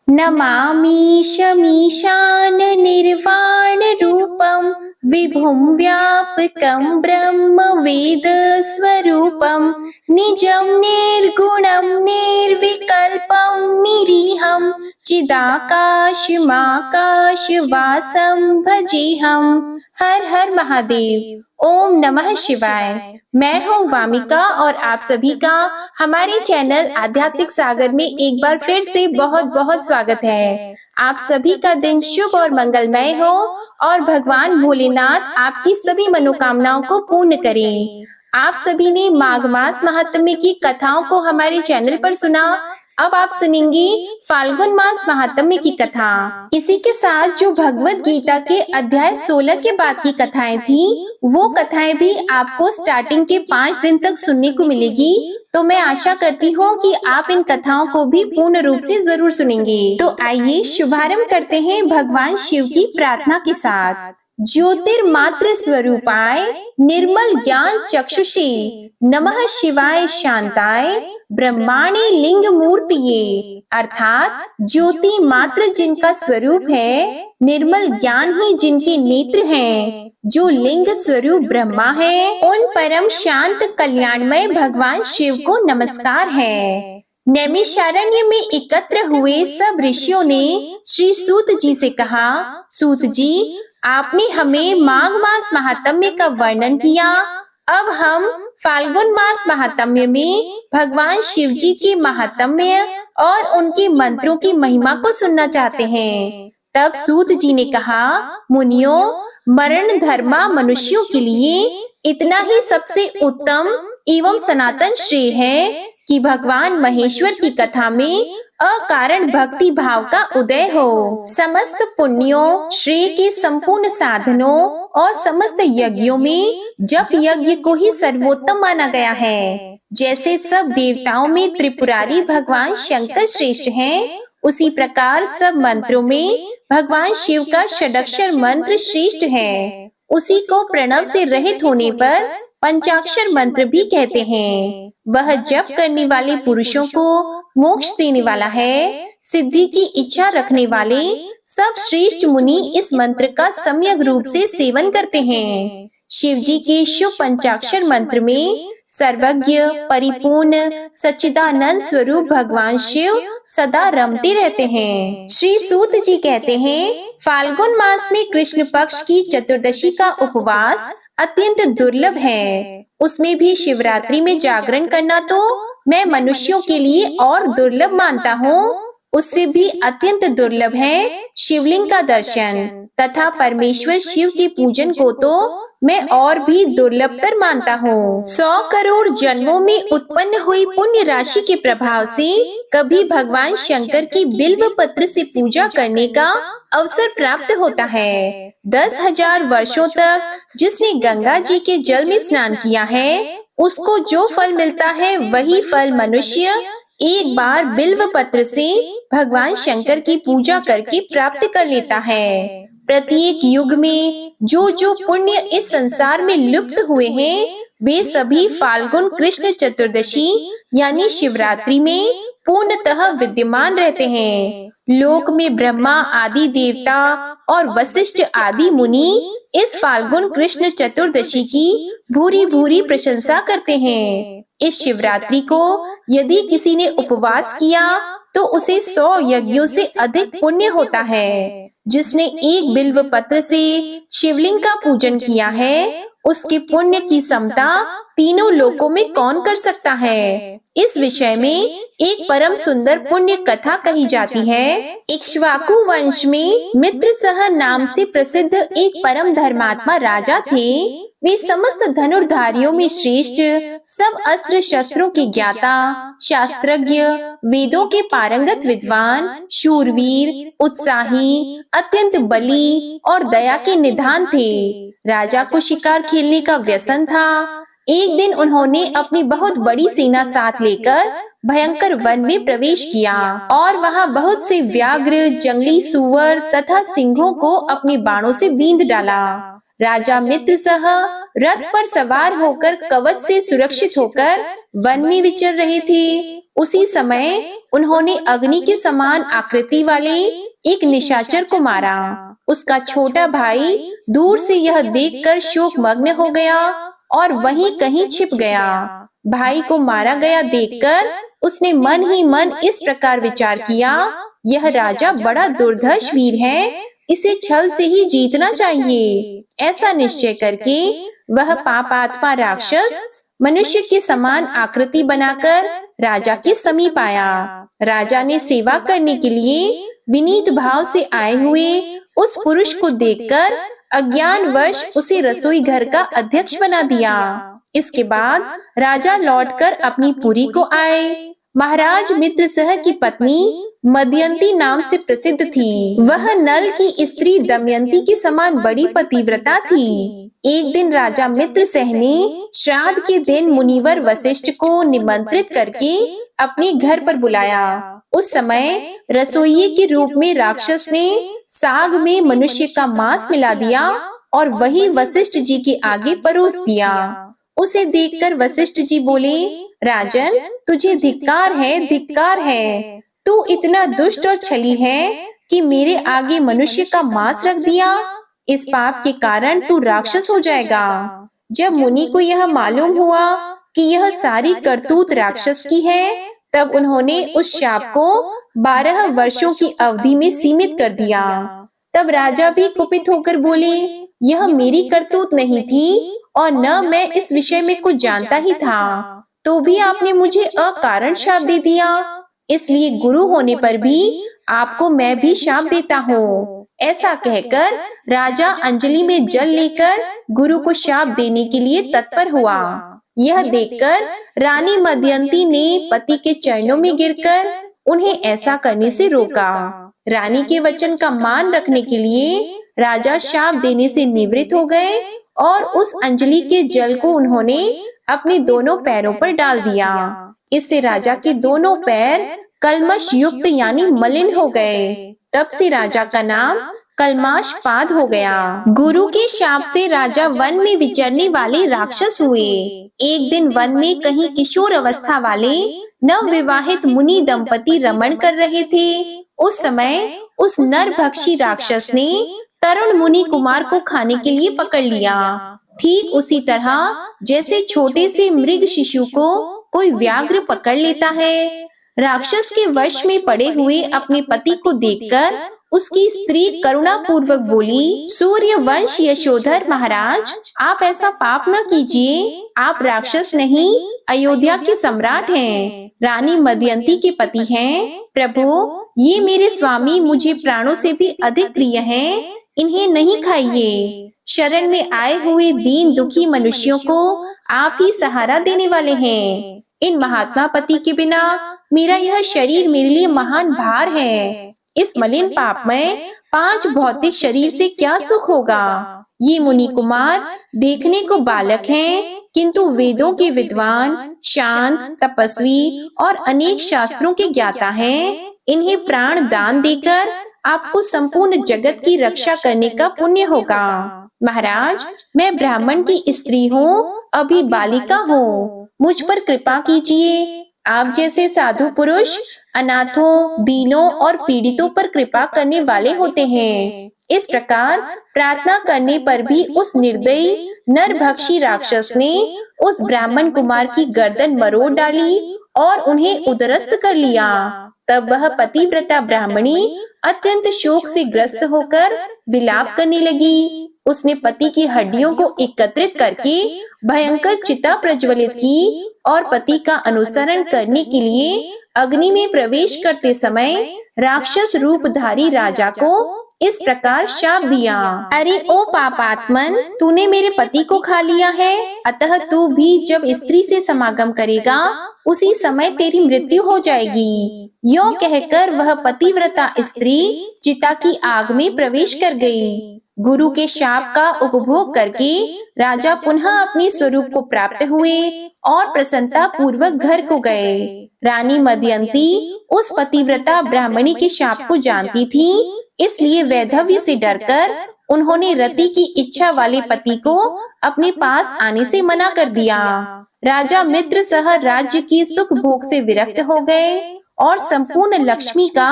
नमामीशमीशान निर्वाण रूपम विभुं व्यापकं ब्रह्म वेद स्वरूपम निजं निर्गुणं निर्विकल्पं निरीहं चिदाकाशमाकाशवासं भजेहम। हर हर महादेव। ओम नमः शिवाय। मैं हूँ वामिका और आप सभी का हमारे चैनल आध्यात्मिक सागर में एक बार फिर से बहुत बहुत स्वागत है। आप सभी का दिन शुभ और मंगलमय हो और भगवान भोलेनाथ आपकी सभी मनोकामनाओं को पूर्ण करें। आप सभी ने माघ मास महात्म्य की कथाओं को हमारे चैनल पर सुना। अब आप सुनेंगी फाल्गुन मास महात्म्य की कथा। इसी के साथ जो भगवत गीता के अध्याय 16 के बाद की कथाएं थी, वो कथाएं भी आपको स्टार्टिंग के 5 दिन तक सुनने को मिलेगी। तो मैं आशा करती हूँ कि आप इन कथाओं को भी पूर्ण रूप से जरूर सुनेंगे। तो आइए शुभारंभ करते हैं भगवान शिव की प्रार्थना के साथ। ज्योतिर्मात्र स्वरूपाय निर्मल ज्ञान चक्षुषे नमः शिवाय शांताय ब्रह्माणी लिंग मूर्तिये। अर्थात ज्योति मात्र जिनका स्वरूप है, निर्मल ज्ञान ही जिनके नेत्र हैं, जो लिंग स्वरूप ब्रह्मा है, उन परम शांत कल्याणमय भगवान शिव को नमस्कार है। नैमिषारण्य में एकत्र हुए सब ऋषियों ने श्री सूत जी से कहा, सूत जी, आपने हमें माघ मास महात्म्य का वर्णन किया। अब हम फाल्गुन मास महात्म्य में भगवान शिव जी के महात्म्य और उनके मंत्रों की महिमा को सुनना चाहते हैं। तब सूत जी ने कहा, मुनियों, मरण धर्मा मनुष्यों के लिए इतना ही सबसे उत्तम एवं सनातन श्रेय है कि भगवान महेश्वर की कथा में अकारण भक्ति भाव का उदय हो। समस्त पुण्यों, श्रेय के संपूर्ण साधनों और समस्त यज्ञों में जप यज्ञ को ही सर्वोत्तम माना गया है। जैसे सब देवताओं में त्रिपुरारी भगवान शंकर श्रेष्ठ हैं, उसी प्रकार सब मंत्रों में भगवान शिव का षडक्षर मंत्र श्रेष्ठ है। उसी को प्रणव से रहित होने पर पंचाक्षर मंत्र भी कहते हैं। वह जप करने वाले पुरुषों को मोक्ष देने वाला है। सिद्धि की इच्छा रखने वाले सब श्रेष्ठ मुनि इस मंत्र का सम्यक रूप से सेवन करते हैं। शिव जी के शुभ पंचाक्षर मंत्र में सर्वज्ञ, परिपूर्ण, सच्चिदानंद स्वरूप भगवान शिव सदा रमते रहते हैं। श्री सूत जी कहते हैं, फाल्गुन मास में कृष्ण पक्ष की चतुर्दशी का उपवास अत्यंत दुर्लभ है। उसमें भी शिवरात्रि में जागरण करना तो मैं मनुष्यों के लिए और दुर्लभ मानता हूँ। उससे भी अत्यंत दुर्लभ है शिवलिंग का दर्शन तथा परमेश्वर शिव के पूजन को तो मैं और भी दुर्लभतर मानता हूँ। 100 करोड़ जन्मों में उत्पन्न हुई पुण्य राशि के प्रभाव से कभी भगवान शंकर की बिल्व पत्र से पूजा करने का अवसर प्राप्त होता है। 10,000 वर्षों तक जिसने गंगा जी के जल में स्नान किया है, उसको जो फल मिलता है वही फल मनुष्य एक बार बिल्व पत्र से भगवान शंकर की पूजा करके प्राप्त कर लेता है। प्रत्येक युग में जो जो पुण्य इस संसार में लुप्त हुए हैं, वे सभी फाल्गुन कृष्ण चतुर्दशी यानी शिवरात्रि में पूर्णतः विद्यमान रहते हैं। लोक में ब्रह्मा आदि देवता और वशिष्ठ आदि मुनि इस फाल्गुन कृष्ण चतुर्दशी की भूरी भूरी प्रशंसा करते हैं। इस शिवरात्रि को यदि किसी ने उपवास किया तो उसे 100 यज्ञों से अधिक पुण्य होता है। जिसने एक बिल्व पत्र से शिवलिंग का पूजन किया है, उसके पुण्य की समता तीनों लोकों में कौन कर सकता है। इस विषय में एक परम सुंदर पुण्य कथा कही जाती है। इक्ष्वाकु वंश में मित्रसह नाम से प्रसिद्ध एक परम धर्मात्मा राजा थे। वे समस्त धनुर्धारियों में श्रेष्ठ, सब अस्त्र शस्त्रों के ज्ञाता, शास्त्रज्ञ, वेदों के पारंगत विद्वान, शूरवीर, उत्साही, अत्यंत बली और दया के निधान थे। राजा को शिकार खेलने का व्यसन था। एक दिन उन्होंने अपनी बहुत बड़ी सेना साथ लेकर भयंकर वन में प्रवेश किया और वहां बहुत से व्याघ्र, जंगली सुअर तथा सिंहों को अपने बाणों से बींध डाला। राजा मित्रसह रथ पर सवार होकर कवच से सुरक्षित होकर वन में विचर रहे थे। उसी समय उन्होंने अग्नि के समान आकृति वाले एक निशाचर को मारा। उसका छोटा भाई दूर से यह देखकर शोकमग्न हो गया और वहीं कहीं छिप गया। भाई को मारा गया देखकर उसने मन ही मन इस प्रकार विचार किया, यह राजा बड़ा दुर्धर्ष वीर है, इसे छल से ही जीतना चाहिए। ऐसा निश्चय करके वह पापात्मा राक्षस मनुष्य के समान आकृति बनाकर राजा के समीप आया। राजा ने सेवा करने के लिए विनीत भाव से आए हुए उस पुरुष को देखकर अज्ञानवश उसे रसोई घर का अध्यक्ष बना दिया। इसके बाद राजा लौटकर अपनी पुरी को आए। महाराज मित्रसह की पत्नी मदयंती नाम से प्रसिद्ध थी। वह नल की स्त्री दमयंती के समान बड़ी पतिव्रता थी। एक दिन राजा मित्रसह ने श्राद्ध के दिन मुनिवर वशिष्ठ को निमंत्रित करके अपने घर पर बुलाया। उस समय रसोइये के रूप में राक्षस ने साग में मनुष्य का मांस मिला दिया और वही वशिष्ठ जी के आगे परोस दिया। उसे देखकर वशिष्ठ जी बोले, राजन, तुझे धिक्कार है, धिक्कार है। तू इतना दुष्ट और छली है कि मेरे आगे मनुष्य का मांस रख दिया। इस पाप के कारण तू राक्षस हो जाएगा। जब मुनि को यह मालूम हुआ कि यह सारी करतूत राक्षस की है, तब उन्होंने उस शाप को 12 वर्षों की अवधि में सीमित कर दिया। तब राजा भी कुपित होकर बोले, यह मेरी करतूत नहीं थी और न मैं इस विषय में कुछ जानता ही था, तो भी आपने मुझे अकारण शाप दे दिया। इसलिए गुरु होने पर भी आपको मैं भी शाप देता हूँ। ऐसा कहकर राजा अंजलि में जल लेकर गुरु को शाप देने के लिए तत्पर हुआ। यह देखकर रानी मदयंती ने पति के चरणों में गिरकर उन्हें ऐसा करने से रोका। रानी के वचन का मान रखने के लिए राजा शाप देने से निवृत्त हो गए और उस अंजलि के जल को उन्होंने अपने दोनों पैरों पर डाल दिया। इससे राजा के दोनों पैर कलमश युक्त यानी मलिन हो गए। तब से राजा का नाम कलमाशपाद हो गया। गुरु के शाप से राजा वन में विचरने वाले राक्षस हुए। एक दिन वन में कहीं किशोर अवस्था वाले नवविवाहित मुनि दंपति रमण कर रहे थे। उस समय उस नरभक्षी राक्षस ने तरुण मुनि कुमार को खाने के लिए पकड़ लिया। ठीक उसी तरह जैसे छोटे से मृग शिशु को कोई व्याघ्र पकड़ लेता है। राक्षस के वश में पड़े हुए अपने पति को देखकर उसकी स्त्री करुणा पूर्वक बोली, सूर्य वंश यशोधर महाराज, आप ऐसा पाप न कीजिए। आप राक्षस नहीं, अयोध्या के सम्राट हैं, रानी मदयंती के पति हैं। प्रभु, ये मेरे स्वामी मुझे प्राणों से भी अधिक प्रिय हैं, इन्हें नहीं खाइए। शरण में आए हुए दीन दुखी मनुष्यों को आप ही सहारा देने वाले हैं। इन महात्मा पति के बिना मेरा यह शरीर मेरे लिए महान भार है। इस मलिन पाप में 5 भौतिक शरीर से क्या सुख होगा। ये मुनि कुमार देखने को बालक हैं, किंतु वेदों के विद्वान, शांत, तपस्वी और अनेक शास्त्रों के ज्ञाता हैं। इन्हें प्राण दान देकर आपको संपूर्ण जगत की रक्षा करने का पुण्य होगा। महाराज, मैं ब्राह्मण की स्त्री हूँ, अभी बालिका हूँ, मुझ पर कृपा कीजिए। आप जैसे साधु पुरुष अनाथों, दीनों और पीड़ितों पर कृपा करने वाले होते हैं। इस प्रकार प्रार्थना करने पर भी उस निर्दयी नरभक्षी राक्षस ने उस ब्राह्मण कुमार की गर्दन मरोड़ डाली और उन्हें उदरस्त कर लिया। तब वह पतिव्रता ब्राह्मणी अत्यंत शोक से ग्रस्त होकर विलाप करने लगी। उसने पति की हड्डियों को एकत्रित करके भयंकर चिता प्रज्वलित की और पति का अनुसरण करने के लिए अग्नि में प्रवेश करते समय राक्षस रूपधारी राजा को इस प्रकार शाप दिया, अरे ओ पापात्मन, तूने मेरे पति को खा लिया है, अतः तू भी जब स्त्री से समागम करेगा उसी समय तेरी मृत्यु हो जाएगी। यों कहकर वह पतिव्रता स्त्री चिता की आग में प्रवेश कर गई। गुरु के शाप का उपभोग करके राजा पुनः अपने स्वरूप को प्राप्त हुए और प्रसन्नता पूर्वक घर को गए। रानी मदयंती उस पतिव्रता ब्राह्मणी के शाप को जानती थी, इसलिए वैधव्य से डरकर उन्होंने रति की इच्छा वाले पति को अपने पास आने से मना कर दिया। राजा मित्र सह राज्य की सुख भोग से विरक्त हो गए और संपूर्ण लक्ष्मी का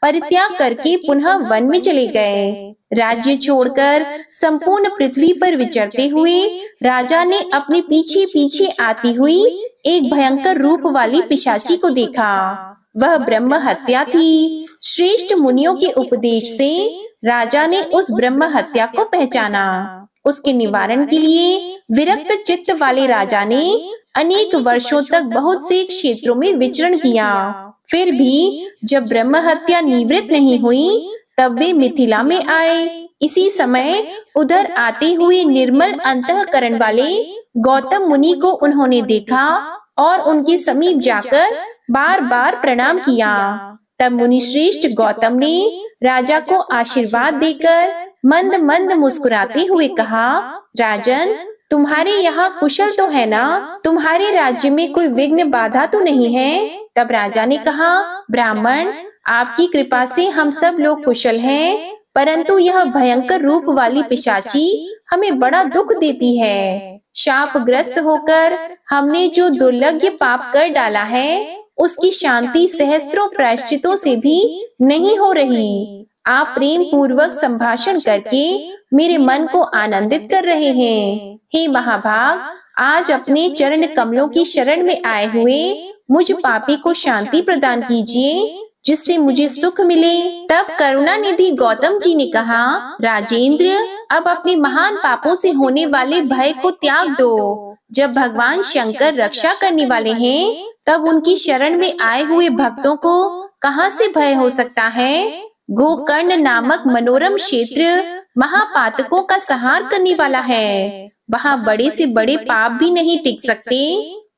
परित्याग करके पुनः वन में चले गए। राज्य छोड़कर संपूर्ण पृथ्वी पर विचरते हुए राजा ने अपने पीछे पीछे आती हुई एक भयंकर रूप वाली पिशाची को देखा। वह ब्रह्म हत्या थी। श्रेष्ठ मुनियों के उपदेश से राजा ने उस ब्रह्म हत्या को पहचाना। उसके निवारण के लिए विरक्त चित्त वाले राजा ने अनेक वर्षों तक बहुत से क्षेत्रों में विचरण किया। फिर भी जब ब्रह्म हत्या निवृत्त नहीं हुई तब वे मिथिला में आए। इसी समय उधर आते हुए निर्मल अंतःकरण वाले गौतम मुनि को उन्होंने देखा और उनके समीप जाकर बार बार प्रणाम किया। तब मुनि श्रेष्ठ गौतम ने राजा को आशीर्वाद देकर मंद मंद मुस्कुराते हुए कहा, राजन, तुम्हारे यहाँ कुशल तो है ना? तुम्हारे राज्य में कोई विघ्न बाधा तो नहीं है? तब राजा ने कहा, ब्राह्मण, आपकी कृपा से हम सब लोग कुशल हैं, परंतु यह भयंकर रूप वाली पिशाची हमें बड़ा दुख देती है। शापग्रस्त होकर हमने जो दुर्लभ पाप कर डाला है उसकी शांति सहस्त्रों प्रायश्चितों से भी नहीं हो रही। आप प्रेम पूर्वक संभाषण करके मेरे मन को आनंदित कर रहे हैं। हे महाभाग, आज अपने चरण कमलों की शरण में आए हुए मुझ पापी को शांति प्रदान कीजिए, जिससे मुझे सुख मिले। तब करुणा निधि गौतम जी ने कहा, राजेंद्र, अब अपने महान पापों से होने वाले भय को त्याग दो। जब भगवान शंकर रक्षा करने वाले हैं, तब उनकी शरण में आए हुए भक्तों को कहां से भय हो सकता है? गोकर्ण नामक मनोरम क्षेत्र महापातकों का संहार करने वाला है। वहां बड़े से बड़े पाप भी नहीं टिक सकते।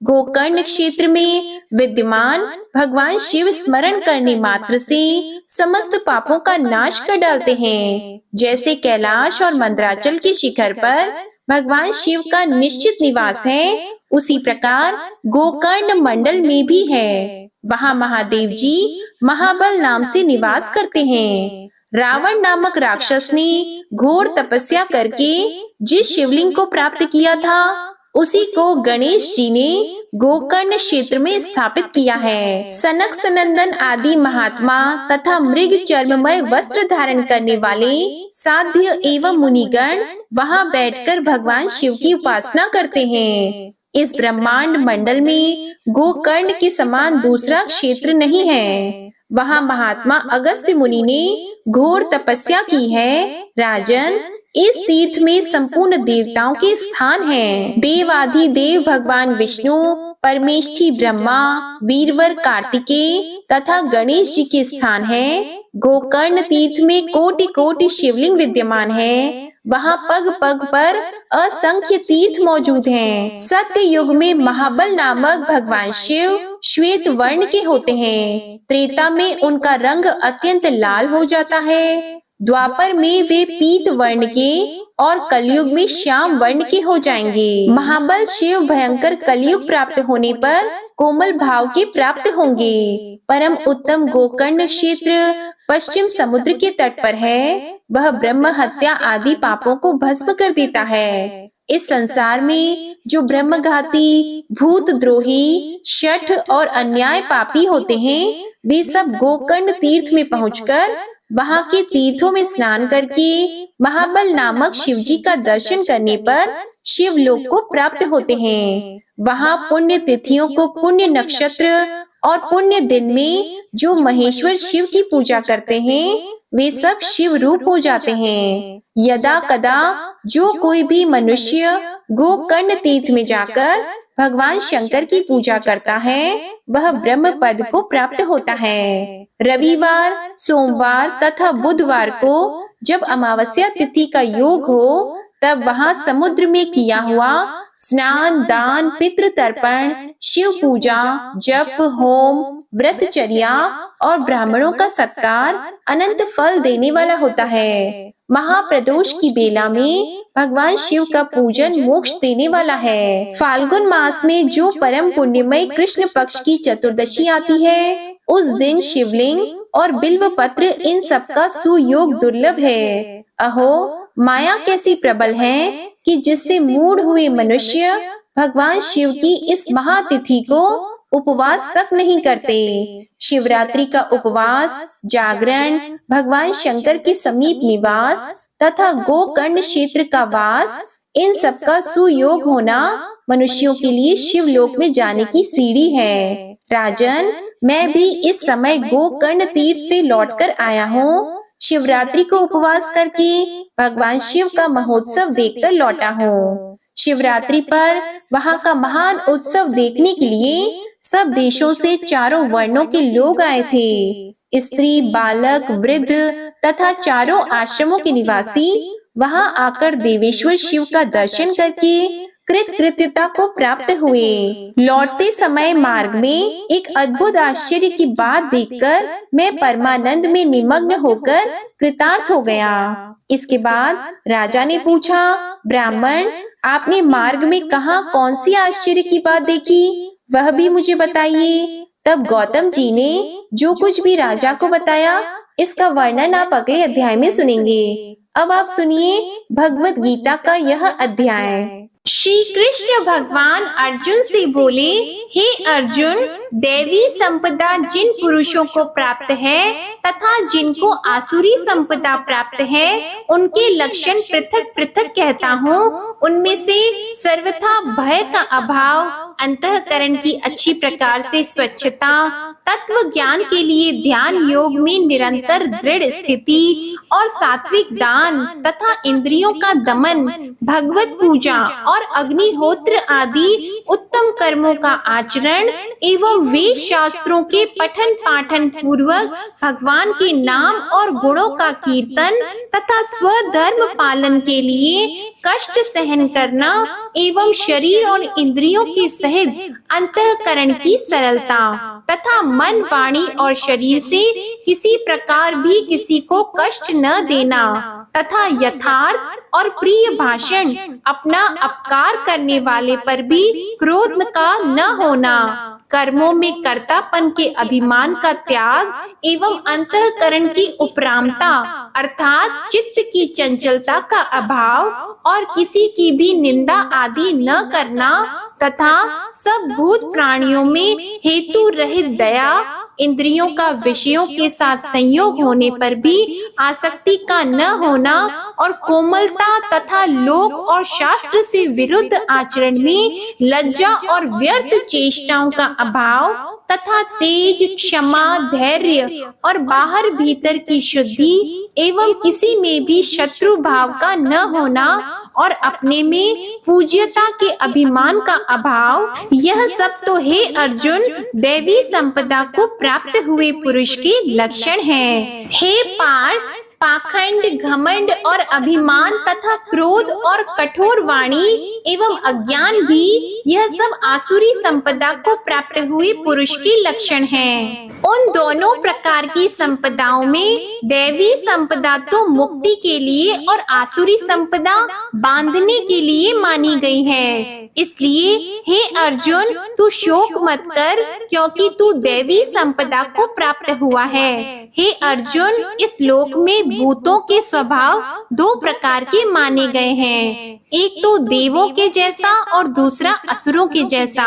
गोकर्ण क्षेत्र में विद्यमान भगवान शिव स्मरण करने मात्र से समस्त पापों का नाश कर डालते हैं। जैसे कैलाश और मंदराचल के शिखर पर भगवान शिव का निश्चित निवास है, उसी प्रकार गोकर्ण मंडल में भी है। वहाँ महादेव जी महाबल नाम से निवास करते हैं। रावण नामक राक्षस ने घोर तपस्या करके जिस शिवलिंग को प्राप्त किया था, उसी को गणेश जी ने गोकर्ण क्षेत्र में स्थापित किया है। सनक सनंदन आदि महात्मा तथा मृग चर्ममय वस्त्र धारण करने वाले साध्य एवं मुनिगण वहां बैठकर भगवान शिव की उपासना करते हैं। इस ब्रह्मांड मंडल में गोकर्ण के समान दूसरा क्षेत्र नहीं है। वहां महात्मा अगस्त्य मुनि ने घोर तपस्या की है। राजन, इस तीर्थ में संपूर्ण देवताओं के स्थान हैं। देवाधिदेव भगवान विष्णु, परमेष्ठी ब्रह्मा, वीरवर कार्तिकेय तथा गणेश जी के स्थान है। गोकर्ण तीर्थ में कोटि कोटि शिवलिंग विद्यमान है। वहाँ पग पग पर असंख्य तीर्थ मौजूद हैं। सत्य युग में महाबल नामक भगवान शिव श्वेत वर्ण के होते हैं। त्रेता में उनका रंग अत्यंत लाल हो जाता है। द्वापर में वे पीत वर्ण के और कलयुग में श्याम वर्ण के हो जाएंगे। महाबल शिव भयंकर कलयुग प्राप्त होने पर कोमल भाव के प्राप्त होंगे। परम उत्तम गोकर्ण क्षेत्र पश्चिम समुद्र के तट पर है। वह ब्रह्म हत्या आदि पापों को भस्म कर देता है। इस संसार में जो ब्रह्मघाती, भूत द्रोही, शठ और अन्याय पापी होते हैं, वे सब गोकर्ण तीर्थ में पहुंचकर वहाँ के तीर्थों में स्नान करके महाबल नामक शिव जी का दर्शन करने पर शिवलोक को प्राप्त होते हैं। वहाँ पुण्य तिथियों को पुण्य नक्षत्र और पुण्य दिन में जो महेश्वर शिव की पूजा करते हैं, वे सब शिव रूप हो जाते हैं। यदा कदा जो कोई भी मनुष्य गोकर्ण तीर्थ में जाकर भगवान शंकर की पूजा करता है, वह ब्रह्म पद को प्राप्त होता है। रविवार, सोमवार तथा बुधवार को जब अमावस्या तिथि का योग हो, तब वहाँ समुद्र में किया हुआ स्नान, दान, पितृ तर्पण, शिव पूजा, जप, होम, व्रतचर्या और ब्राह्मणों का सत्कार अनंत फल देने वाला होता है। महाप्रदोष की बेला में भगवान शिव का पूजन मोक्ष देने वाला है। फाल्गुन मास में जो परम पुण्यमय कृष्ण पक्ष की चतुर्दशी आती है, उस दिन शिवलिंग और बिल्व पत्र इन सब का सुयोग दुर्लभ है। अहो, माया कैसी प्रबल है कि जिससे मूढ़ हुए मनुष्य भगवान शिव की इस महातिथि को उपवास तक नहीं करते। शिवरात्रि का उपवास, जागरण, भगवान शंकर के समीप निवास तथा गोकर्ण क्षेत्र का वास, इन सब का सुयोग होना मनुष्यों के लिए शिवलोक में जाने की सीढ़ी है। राजन, मैं भी इस समय गोकर्ण तीर्थ से लौटकर आया हूँ। शिवरात्रि को उपवास करके भगवान शिव का महोत्सव देखकर लौटा हूँ। शिवरात्रि पर वहाँ का महान उत्सव देखने के लिए सब देशों से चारों वर्णों के लोग आए थे। स्त्री, बालक, वृद्ध तथा चारों आश्रमों के निवासी वहाँ आकर देवेश्वर शिव का दर्शन करके कृतकृत्यता को प्राप्त हुए। लौटते समय मार्ग में एक अद्भुत आश्चर्य की बात देखकर मैं परमानंद में निमग्न होकर कृतार्थ हो गया। इसके बाद राजा ने पूछा, ब्राह्मण, आपने मार्ग में कहाँ कौन सी आश्चर्य की बात देखी, वह भी मुझे बताइए। तब गौतम जी ने जो कुछ भी राजा को बताया, इसका वर्णन आप अगले अध्याय में सुनेंगे। अब आप सुनिए भगवत गीता का यह अध्याय। श्री कृष्ण भगवान अर्जुन से बोले, हे अर्जुन, दैवी संपदा जिन पुरुषों को प्राप्त है तथा जिनको आसुरी संपदा प्राप्त है, उनके लक्षण पृथक पृथक कहता हूँ। उनमें से सर्वथा भय का अभाव, अंतःकरण की अच्छी प्रकार से स्वच्छता, तत्व ज्ञान के लिए ध्यान योग में निरंतर दृढ़ स्थिति और सात्विक दान तथा इंद्रियों का दमन, भगवत पूजा और अग्निहोत्र आदि उत्तम कर्मों का आचरण एवं वेद शास्त्रों के पठन पाठन पूर्वक भगवान के नाम और गुणों का कीर्तन तथा स्वधर्म पालन के लिए कष्ट सहन करना एवं शरीर और इंद्रियों के सहित अंतःकरण की सरलता तथा मन, वाणी और शरीर से किसी प्रकार भी किसी को कष्ट न देना तथा यथार्थ और प्रिय भाषण, अपना अपकार करने वाले पर भी क्रोध का न होना, कर्मों में कर्तापन के अभिमान का त्याग एवं अंतःकरण की उपरामता अर्थात चित्त की चंचलता का अभाव और किसी की भी निंदा आदि न करना तथा सब भूत प्राणियों में हेतु रहित दया, इंद्रियों का विषयों के साथ संयोग होने पर भी आसक्ति का न होना और कोमलता तथा लोक और शास्त्र से विरुद्ध आचरण में लज्जा और व्यर्थ चेष्टाओं का अभाव तथा तेज, क्षमा, धैर्य और बाहर भीतर की शुद्धि एवं किसी में भी शत्रु भाव का न होना और अपने में पूज्यता के अभिमान का अभाव, यह सब तो हे अर्जुन दैवी संपदा को प्राप्त हुए पुरुष के लक्षण हैं। हे पार्थ, पाखंड, घमंड और अभिमान तथा क्रोध और कठोर वाणी एवं अज्ञान भी यह सब आसुरी संपदा को प्राप्त हुए पुरुष के लक्षण हैं। उन दोनों प्रकार की संपदाओं में दैवी संपदा तो मुक्ति के लिए और आसुरी संपदा बांधने के लिए मानी गई है। इसलिए हे अर्जुन, तू शोक मत कर, क्योंकि तू दैवी संपदा को प्राप्त हुआ है। हे अर्जुन, इस लोक में भूतों के स्वभाव दो प्रकार के माने गए हैं, एक तो देवों के जैसा और दूसरा असुरों के जैसा।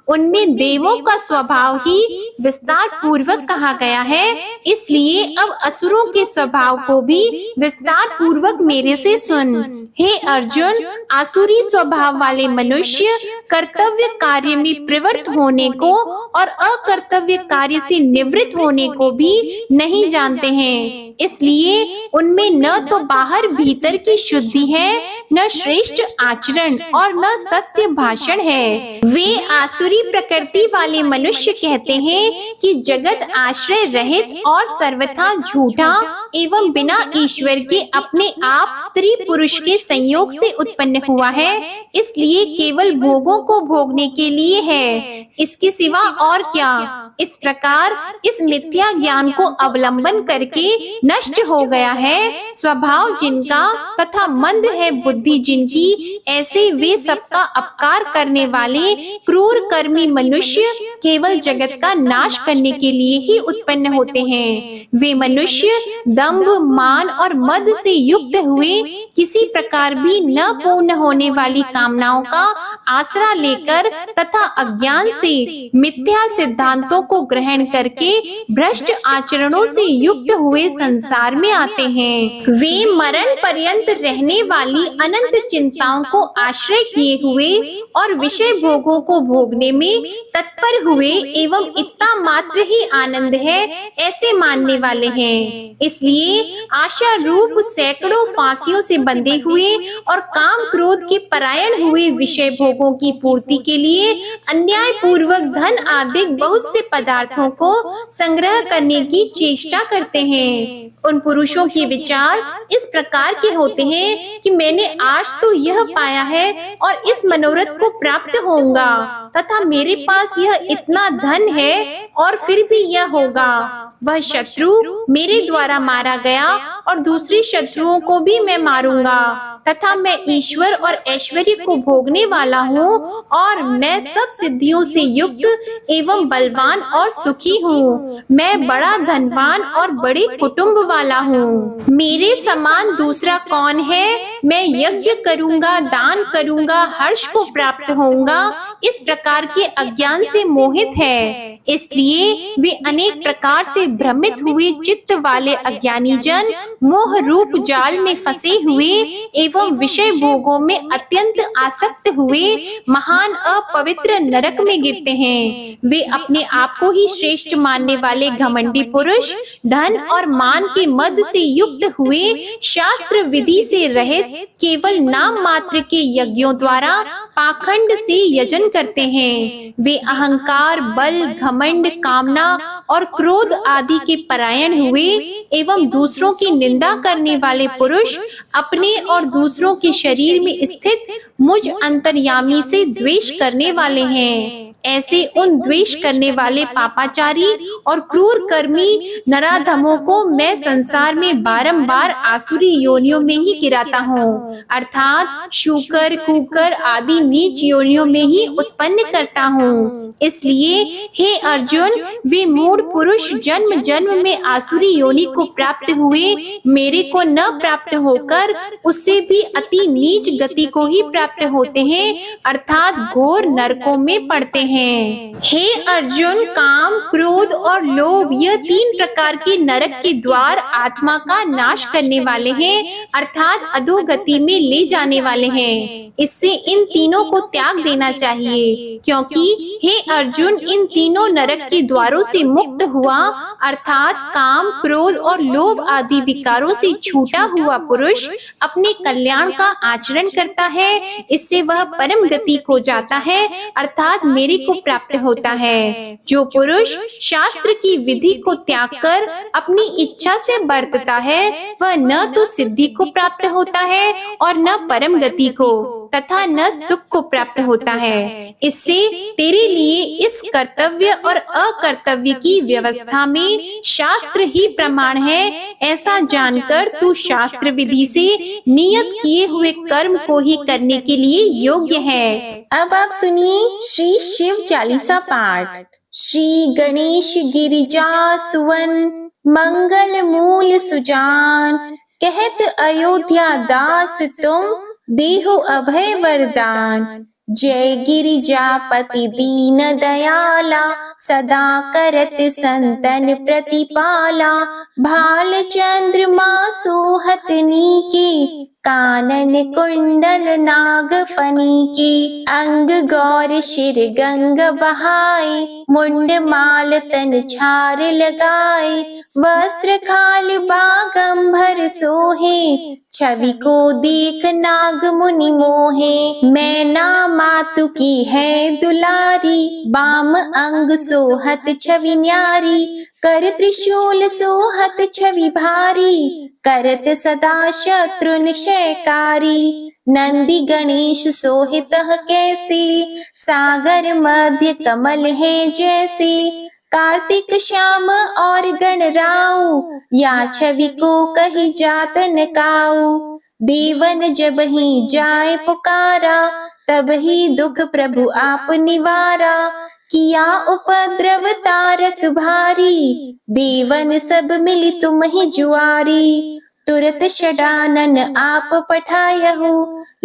उनमें देवों का स्वभाव ही विस्तार पूर्वक कहा गया है, इसलिए अब असुरों के स्वभाव को भी विस्तार पूर्वक मेरे से सुन। हे अर्जुन, आसुरी स्वभाव वाले मनुष्य कर्तव्य कार्य में प्रवृत्त होने को और अकर्तव्य कार्य से निवृत्त होने को भी नहीं जानते हैं। इसलिए उनमें न तो बाहर भीतर की शुद्धि है, न श्रेष्ठ आचरण और न सत्य भाषण है। वे आसुरी प्रकृति वाले मनुष्य कहते हैं कि जगत आश्रय रहित और सर्वथा झूठा एवं बिना ईश्वर के अपने आप स्त्री पुरुष के संयोग से उत्पन्न हुआ है, इसलिए केवल भोगों को भोगने के लिए है, इसके सिवा और क्या। इस प्रकार इस मिथ्या ज्ञान को अवलंबन करके नष्ट हो गया है स्वभाव जिनका तथा मंद है बुद्धि जिनकी, ऐसे वे सबका अपकार करने वाले क्रूर कर्म कर्मी मनुष्य केवल जगत का नाश करने के लिए ही उत्पन्न होते हैं। वे मनुष्य दंभ, मान और मद से युक्त हुए किसी प्रकार भी न पूर्ण होने वाली कामनाओं का आसरा लेकर तथा अज्ञान से मिथ्या सिद्धांतों को ग्रहण करके भ्रष्ट आचरणों से युक्त हुए संसार में आते हैं। वे मरण पर्यंत रहने वाली अनंत चिंताओं को आश्रय किए हुए और विषय भोगों को भोगने में तत्पर हुए एवं इतना मात्र ही आनंद है ऐसे मानने वाले हैं। इसलिए आशा रूप सैकड़ों फांसियों से बंधे हुए और काम क्रोध के परायण हुए विषय भोगों की पूर्ति के लिए अन्याय पूर्वक धन आदि बहुत से पदार्थों को संग्रह करने की चेष्टा करते हैं। उन पुरुषों के विचार इस प्रकार के होते हैं कि मैंने आज तो यह पाया है और इस मनोरथ को प्राप्त होऊंगा, तथा मेरे पास यह इतना धन है और फिर भी यह होगा। वह शत्रु मेरे द्वारा मारा गया और दूसरे शत्रुओं को भी मैं मारूंगा, तथा मैं ईश्वर और ऐश्वर्य को भोगने वाला हूँ और मैं सब सिद्धियों से युक्त एवं बलवान और सुखी हूँ। मैं बड़ा धनवान और बड़े कुटुंब वाला हूँ। मेरे समान दूसरा कौन है? मैं यज्ञ करूँगा, दान करूँगा, हर्ष को प्राप्त होऊंगा, इस प्रकार के अज्ञान से मोहित है। इसलिए वे अनेक प्रकार से भ्रमित हुए चित्त वाले अज्ञानी जन मोह रूप जाल में फंसे हुए एवं विषय भोगों में अत्यंत आसक्त हुए महान अपवित्र नरक में गिरते हैं। वे अपने आप को ही श्रेष्ठ मानने वाले घमंडी पुरुष धन और मान के मद से युक्त हुए शास्त्र विधि से रहित केवल नाम मात्र के यज्ञों द्वारा पाखंड से यजन करते हैं। वे अहंकार, बल, घमंड, कामना और क्रोध आदि के परायण हुए एवं दूसरों की निंदा करने वाले पुरुष अपने और दूसरों के शरीर में स्थित मुझ अंतर्यामी से द्वेष करने वाले हैं। ऐसे उन द्वेष करने वाले पापाचारी और क्रूर कर्मी नराधमों को मैं संसार में बारंबार आसुरी योनियों में ही गिराता हूँ, अर्थात शूकर, कुकर आदि नीच योनियों में ही उत्पन्न करता हूँ। इसलिए हे अर्जुन, वे मूढ़ पुरुष जन्म जन्म में आसुरी योनि को प्राप्त हुए मेरे को न प्राप्त होकर उससे भी अति नीच गति को ही प्राप्त होते हैं, अर्थात घोर नरकों में पड़ते हैं। हे अर्जुन, काम, क्रोध और लोभ यह तीन प्रकार के नरक के द्वार आत्मा का नाश करने वाले हैं, अर्थात अधोगति में ले जाने वाले हैं। इससे इन तीनों को त्याग देना चाहिए, क्योंकि हे अर्जुन, इन तीनों नरक के द्वारों से मुक्त हुआ अर्थात काम, क्रोध और लोभ आदि विकारों से छूटा हुआ पुरुष अपने कल्याण का आचरण करता है। इससे वह परम गति को जाता है, अर्थात मेरे को प्राप्त होता है। जो पुरुष शास्त्र की विधि को त्याग कर अपनी इच्छा से बरतता है वह न तो सिद्धि को प्राप्त होता है और न परम गति को तथा न सुख को प्राप्त होता है। इससे तेरे लिए इस कर्तव्य और अकर्तव्य की व्यवस्था में शास्त्र ही प्रमाण है, ऐसा जानकर तू शास्त्र विधि से नियत किए हुए कर्म को ही करने के लिए योग्य है। अब आप सुनिए श्री शिव चालीसा पाठ। श्री गणेश गिरिजा सुवन मंगल मूल सुजान, कहत अयोध्या दास तुम देहो अभय वरदान। जय गिरिजापति दीन दयाला, सदा करत संतन प्रतिपाला। भाल चंद्रमा सोहत नीके, कानन कुंडल नाग फनी के। अंग गौर शिर गंग बहाए, मुंड माल तन छार लगाए। वस्त्र खाल बागंबर सोहे, छवि को देख नाग मुनि मोहे। मैना मातु की है दुलारी, बाम अंग सोहत छवि न्यारी। कर त्रिशूल सोहत छवि भारी, करत सदा शत्रु निशयकारी। नंदी गणेश सोहित कैसे, सागर मध्य कमल है जैसे। कार्तिक श्याम और गणराऊ, या छवि को कही जात न काऊ। देवन जब ही जाए पुकारा, तब ही दुख प्रभु आप निवारा। किया उपद्रव तारक भारी, देवन सब मिली तुम ही जुआरी। तुरत षडानन आप पठायहु,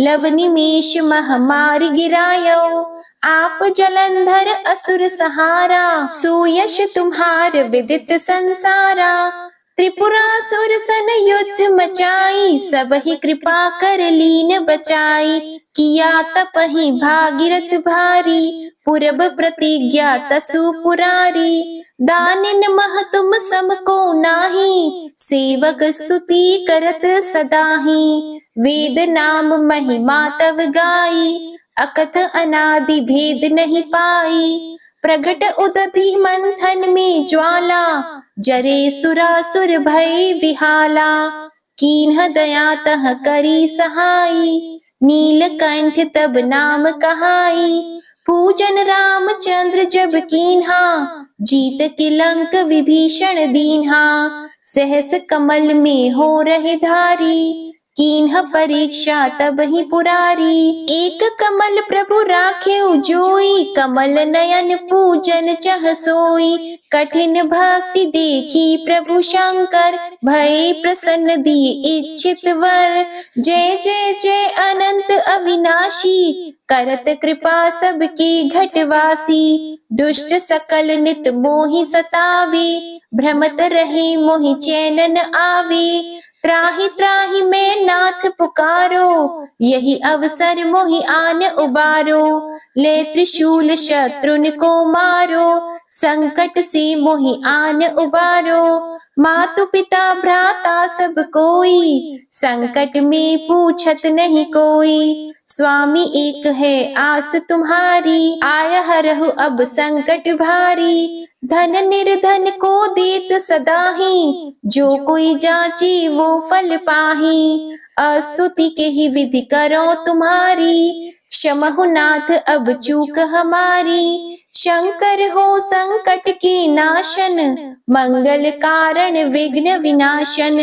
लव निमेष महामारी गिरायो। आप जलंधर असुर सहारा, सुयश तुम्हार विदित संसारा। त्रिपुरासुर सन युद्ध मचाई, सब ही कृपा कर लीन बचाई। किया तपहि भागीरथ भारी, पूरब प्रतिज्ञा तसु पुरारी। दानिन मह तुम सम को नाही, सेवक स्तुति करत सदाही। वेद नाम महिमा तव गाई, अकथ अनादि भेद नहीं पाई। प्रगट उदधि मंथन में ज्वाला, जरे सुरासुर भय विहाला। कीन्ह दया तह करी सहाई, नीलकंठ तब नाम कहाई। पूजन रामचंद्र जब कीन्हा, जीत के लंक विभीषण दीन्हा। सहस कमल में हो रहे धारी, कीन्ह परीक्षा तब ही पुरारी। एक कमल प्रभु राखे जोई, कमल नयन पूजन चह सोई। कठिन भक्ति देखी प्रभु शंकर, भय प्रसन्न दिए इच्छित वर। जय जय जय अनंत अविनाशी, करत कृपा सबकी घटवासी। दुष्ट सकल नित मोहि सतावे, भ्रमत रहे मोहि चैन न आवे। त्राहि त्राहि मैं नाथ पुकारो, यही अवसर मोहि आन उबारो। ले त्रिशूल शत्रुन को मारो, संकट से मोहि आन उबारो। मातु पिता भ्राता सब कोई, संकट में पूछत नहीं कोई। स्वामी एक है आस तुम्हारी, आया हरहु अब संकट भारी। धन निर्धन को देत सदाही, जो कोई जाचे वो फल पाही। अस्तुति के ही विधि करो तुम्हारी, क्षमहु नाथ अब चूक हमारी। शंकर हो संकट के नाशन, मंगल कारण विघ्न विनाशन।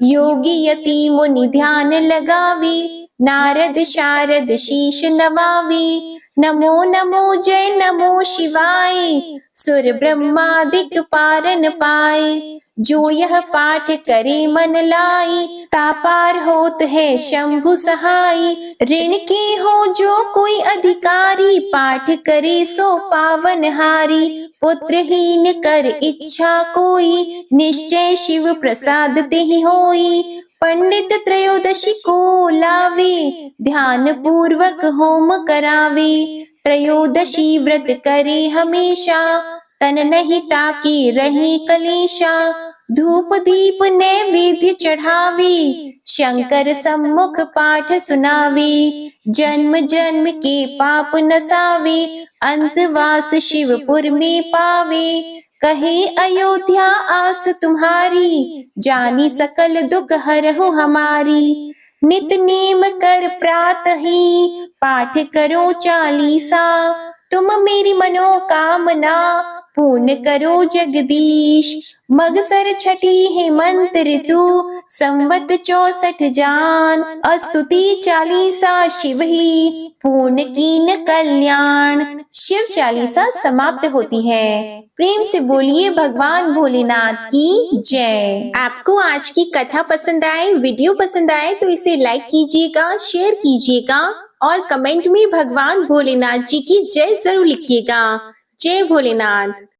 योगी यति मुनि ध्यान लगावी, नारद शारद शीश नवावी। नमो नमो जय नमो शिवाय, सुर ब्रह्मादिक पारन पाए। जो यह पाठ करे मन लाई, तापार होत है शंभु सहाय। ऋण के हो जो कोई अधिकारी, पाठ करे सो पावन हारी। पुत्रहीन कर इच्छा कोई, निश्चय शिव प्रसाद तेहि होई। पंडित त्रयोदशी को लावे, ध्यान पूर्वक होम करावे। त्रयोदशी व्रत करे हमेशा, तन नहीं ताकि रहे कलेशा। धूप दीप नैवेद्य चढ़ावे, शंकर सम्मुख पाठ सुनावे। जन्म जन्म के पाप नसावे, अंतवास शिवपुर में पावे। कहे अयोध्या आस तुम्हारी, जानी सकल दुख हरहु हमारी। नित नेम कर प्रातः ही, पाठ करो चालीसा। तुम मेरी मनोकामना, पूर्ण करो जगदीश। मगसर छठी हेमंत ऋतु, संवत 64 जान। स्तुति चालीसा शिव ही, पूर्ण कीन कल्याण। शिव चालीसा समाप्त होती है। प्रेम से बोलिए भगवान भोलेनाथ की जय। आपको आज की कथा पसंद आए, वीडियो पसंद आए तो इसे लाइक कीजिएगा, शेयर कीजिएगा और कमेंट में भगवान भोलेनाथ जी की जय जरूर लिखिएगा। जय भोलेनाथ।